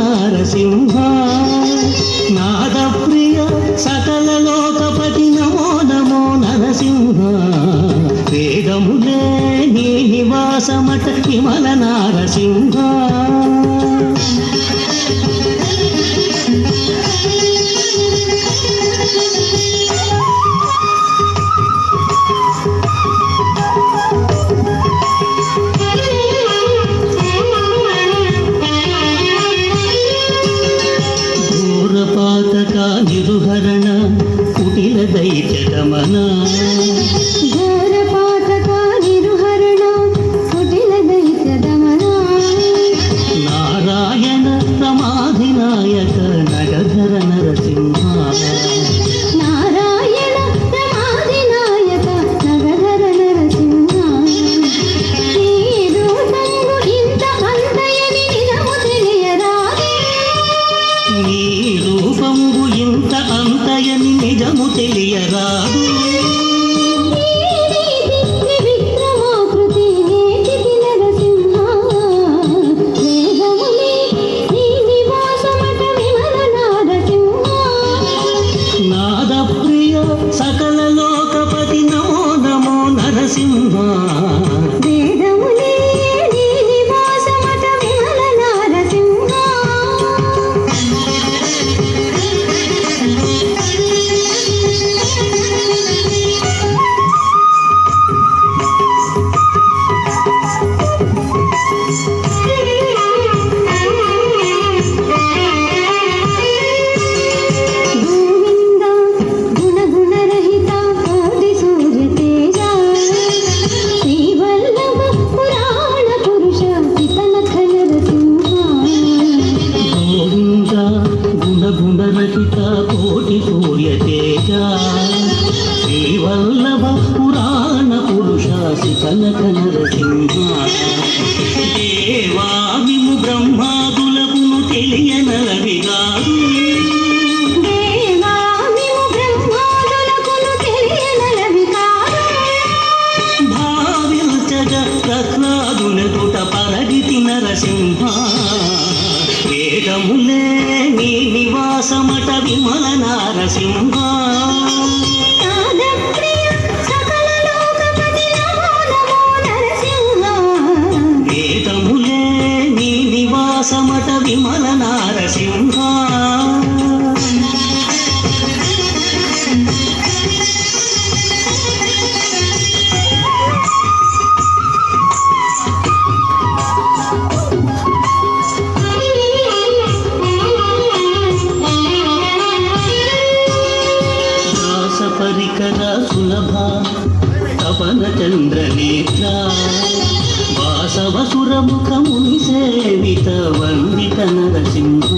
నారసింహ నాద ప్రియ సకల లోకపతి నమో నమో నరసింహ వేదములే నీ నివాసమట విమల నారసింహ నిరుహరణ కుటిల దైత్య దమన ఘోర పాతక నిరుహరణ కుటిల దైత్య దమన నారాయణ ప్రమాధినాయక నగధర నరసింహ నారాయణ ప్రమాధినాయక నగధర నరసింహ ఈ రూపంబు ఇంత అంతయని నిజము తెలియరాదే నీ రూపంబు ఇంత అంతయని నిజము తెలియరాదు విక్రమాకృతి నేటికి నరసింహ వేదములే నీ నివాసమట విమల నారసింహ నాద ప్రియ సకల లోకపతి నమో నమో నరసింహ వేదములే నీ నివాసమట విమల నారసింహ గోవింద గుణగుణరహిత కోటి సూర్య తేజ శ్రీవల్లభ పురాణ పురుష పితనఖ నరసింహ గోవింద గుణగుణరహిత కోటి సూర్య తేజ శ్రీవల్లభ పురాణ పురుష కనక నరసింహ దేవావిము బ్రహ్మాదులకును తెలియనలవిగాదు దేవామిము బ్రహ్మాదులకును తెలియనలవి కాదు భావించగ ప్రహ్లాదునకుట పరగితి నరసింహ వేదములే నీ నివాసమట విమల నారసింహ నాదప్రియ సకల లోకపతి నమో నమో నరసింహ వేదములే నీ నివాసమట విమల నారసింహ దాస పరికర సులభ తపన చంద్రనేత్ర వాసవసురముఖముని సేవిత వందిత నరసింహ